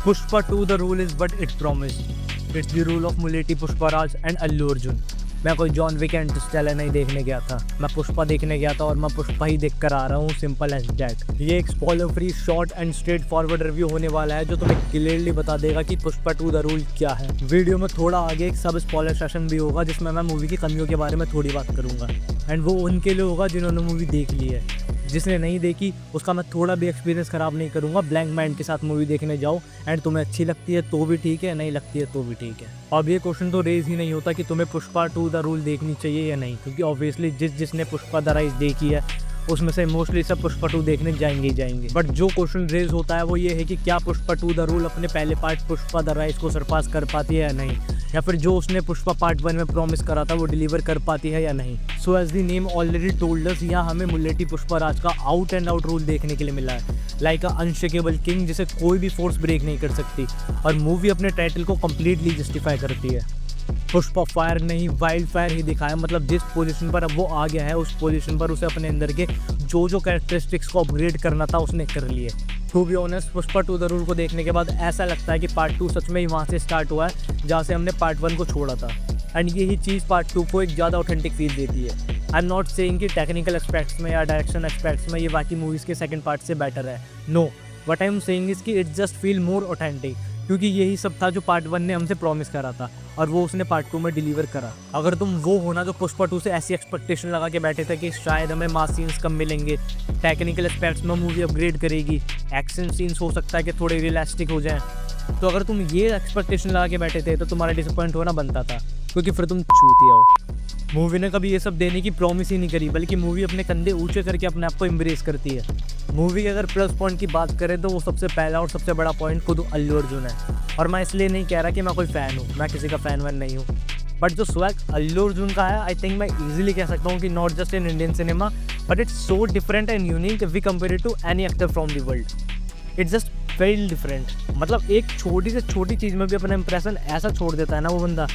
Pushpa 2 the rule is what it promised. It's the rule of Muleti Pushparaj and Allu Arjun. मैं कोई John Wick Interstellar नहीं देखने गया था, मैं पुष्पा देखने गया था और मैं पुष्पा ही देख कर आ रहा हूँ, सिंपल एज दैट। ये एक spoiler free short and straightforward review होने वाला है जो तुम्हें क्लियरली बता देगा कि पुष्पा 2 द रूल क्या है। वीडियो में थोड़ा आगे एक सब स्पॉइलर सेशन भी होगा जिसमें मैं मूवी की कमियों के बारे में थोड़ी बात करूँगा, एंड वो उनके लिए होगा जिन्होंने मूवी देख ली है। जिसने नहीं देखी उसका मैं थोड़ा भी एक्सपीरियंस ख़राब नहीं करूँगा। ब्लैंक माइंड के साथ मूवी देखने जाओ, एंड तुम्हें अच्छी लगती है तो भी ठीक है, नहीं लगती है तो भी ठीक है। अब ये क्वेश्चन तो रेज ही नहीं होता कि तुम्हें पुष्पा 2 द रूल देखनी चाहिए या नहीं, क्योंकि ऑब्वियसली जिसने पुष्पा द राइज देखी है उसमें से मोस्टली सब पुष्पा 2 देखने जाएंगे ही जाएंगे। बट जो क्वेश्चन रेज होता है वो ये है कि क्या पुष्पा 2 द रूल अपने पहले पार्ट पुष्पा द राइज को सरपास कर पाती है या नहीं, या फिर जो उसने पुष्पा पार्ट 1 में प्रॉमिस करा था वो डिलीवर कर पाती है या नहीं। So as the name already told us, यहाँ हमें मुल्लेटी पुष्पराज का आउट एंड आउट रूल देखने के लिए मिला है, लाइक अ अनशेकेबल किंग जिसे कोई भी फोर्स ब्रेक नहीं कर सकती, और मूवी अपने टाइटल को कम्प्लीटली जस्टिफाई करती है। पुष्पा फायर नहीं वाइल्ड फायर ही दिखाया, मतलब जिस पोजीशन पर अब वो आ गया है उस पोजीशन पर उसे अपने अंदर के जो कैरेक्टरिस्टिक्स को अपग्रेड करना था उसने कर लिए। To be honest, Pushpa 2 the rule को देखने के बाद ऐसा लगता है कि पार्ट 2 सच में ही वहाँ से स्टार्ट हुआ है जहाँ से हमने पार्ट 1 को छोड़ा था, एंड यही चीज़ पार्ट 2 को एक ज़्यादा ऑथेंटिक फील देती है। आई एम नॉट सेइंग कि टेक्निकल एस्पेक्ट्स में या डायरेक्शन एस्पेक्ट्स में ये बाकी मूवीज़ के सेकंड पार्ट से बेटर है, no, what I am saying is कि it just feel more authentic, क्योंकि यही सब था जो पार्ट 1 ने हमसे प्रॉमिस करा था और वो उसने पार्ट 2 में डिलीवर करा। अगर तुम वो होना जो पुष्पा 2 से ऐसी एक्सपेक्टेशन लगा के बैठे थे कि शायद हमें मास सीन्स कम मिलेंगे, टेक्निकल एस्पेक्ट्स में मूवी अपग्रेड करेगी, एक्शन सीन्स हो सकता है कि थोड़े रियलिस्टिक हो जाएं, तो अगर तुम ये एक्सपेक्टेशन लगा के बैठे थे तो तुम्हारा डिसअपॉइंट होना बनता था, क्योंकि फिर तुम चूतिया हो। मूवी ने कभी ये सब देने की प्रॉमिस ही नहीं करी, बल्कि मूवी अपने कंधे ऊंचे करके अपने आप को एम्ब्रेस करती है। मूवी के अगर प्लस पॉइंट की बात करें तो वो सबसे पहला और सबसे बड़ा पॉइंट खुद अल्लू अर्जुन है, और मैं इसलिए नहीं कह रहा कि मैं कोई फ़ैन हूँ, मैं किसी का फ़ैन वैन नहीं हूँ, बट जो स्वैग अल्लू अर्जुन का है आई थिंक मैं इजीली कह सकता हूँ कि not just in Indian cinema but it's so different and unique we compare to any actor from the world. It's just very different, मतलब एक छोटी से छोटी चीज़ में भी अपना इंप्रेशन ऐसा छोड़ देता है ना वो बंदा,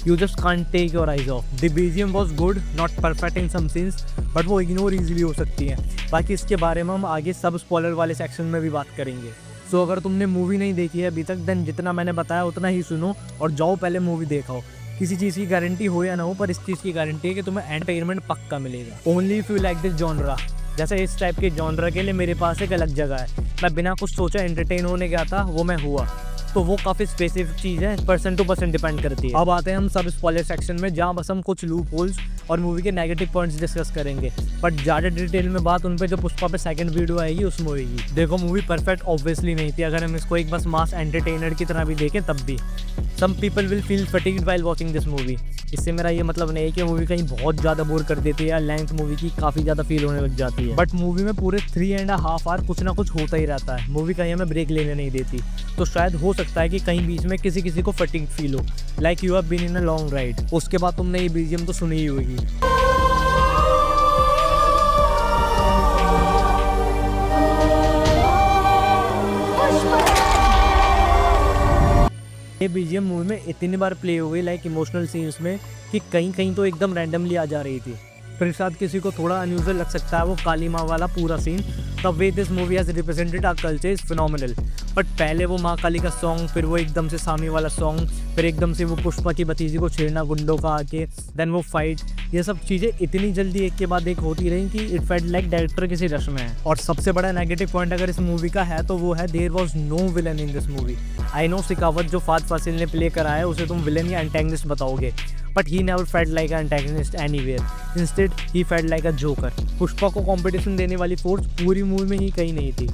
you just can't take your eyes off. The BGM was good, not perfect in some scenes, but वो इग्नोर ईजिली हो सकती है। बाकी इसके बारे में हम आगे सब स्पॉइलर वाले सेक्शन में भी बात करेंगे। सो अगर तुमने मूवी नहीं देखी है अभी तक, देन जितना मैंने बताया उतना ही सुनो और जाओ पहले मूवी देखाओ। किसी चीज़ की गारंटी हो या ना हो, पर इस चीज़ की गारंटी है कि तुम्हें एंटरटेनमेंट पक्का मिलेगा। Only if you like this genre, जैसे इस टाइप के जॉनरा के लिए मेरे पास एक अलग जगह है। मैं बिना कुछ सोचा एंटरटेन होने गया था, वो मैं हुआ, तो वो काफ़ी स्पेसिफिक चीज़ है, पर्सन टू पर्सन डिपेंड करती है। अब आते हैं हम सब स्पॉइलर सेक्शन में, जहाँ बस हम कुछ लूप होल्स और मूवी के नेगेटिव पॉइंट्स डिस्कस करेंगे, बट ज़्यादा डिटेल में बात उन पे जो पुष्पा पे सेकंड वीडियो आएगी उसमें होगी। देखो मूवी परफेक्ट ऑब्वियसली नहीं थी, अगर हम इसको एक बस मास एंटरटेनर की तरह भी देखें तब भी। Some people will feel fatigued while watching this movie. इससे मेरा ये मतलब नहीं है कि मूवी कहीं बहुत ज़्यादा बोर कर देती है या लेंथ मूवी की काफ़ी ज़्यादा फील होने लग जाती है, बट मूवी में पूरे 3.5 आवर कुछ ना कुछ होता ही रहता है। मूवी कहीं हमें ब्रेक लेने नहीं देती, तो शायद हो सकता है कि कहीं बीच में किसी को फटीग फील हो, like you have been in a long ride. उसके बाद तुमने ये बीजीएम तो सुनी ही होगी। ये बीजीएम मूवी में इतनी बार प्ले हो गई लाइक इमोशनल सीन्स में कि कहीं कहीं तो एकदम रैंडमली आ जा रही थी। फिर शायद किसी को थोड़ा अनयूजुअल लग सकता है वो काली माँ वाला पूरा scene, the way this movie has represented our culture is phenomenal. But पहले वो माँ काली का सॉन्ग, फिर वो एकदम से सामी वाला सॉन्ग, फिर एकदम से वो पुष्पा की भतीजी को छेड़ना गुंडों का आके, देन वो फाइट, ये सब चीज़ें इतनी जल्दी एक के बाद एक होती रही कि इट फेल्ट लाइक डायरेक्टर किसी रश में है। और सबसे बड़ा नेगेटिव पॉइंट अगर इस मूवी का है तो वो है there was no villain in this movie. I know सिकावत जो फाद फासिल ने प्ले करा है उसे तुम विलन या एंटेगनिस्ट बताओगे, but he never felt like an antagonist anywhere, instead he felt like a joker. Pushpa को कंपटीशन देने वाली फोर्स पूरी मूवी में ही कहीं नहीं थी।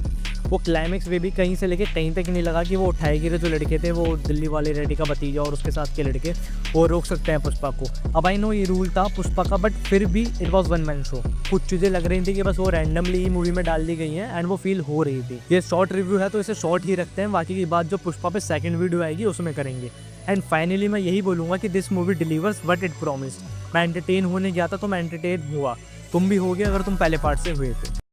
वो क्लाइमेक्स में भी कहीं से लेके कहीं तक नहीं लगा कि वो उठाए गिरे जो लड़के थे, वो दिल्ली वाले रेड्डी का भतीजा और उसके साथ के लड़के, वो रोक सकते हैं पुष्पा को। अब आई नो ये रूल था पुष्पा का, बट फिर भी it was one man show. कुछ चीज़ें लग रही थी कि बस वो रैंडमली ही मूवी में डाल दी गई हैं एंड वो फील हो रही थी। ये शॉर्ट रिव्यू है तो इसे शॉर्ट ही रखते हैं, बाकी की बात जो पुष्पा पे सेकंड वीडियो आएगी उसमें करेंगे। एंड फाइनली मैं यही बोलूँगा कि this movie delivers what it promised. मैं एंटरटेन होने गया था तो मैं एंटरटेन हुआ, तुम भी होगे अगर तुम पहले पार्ट से हुए थे।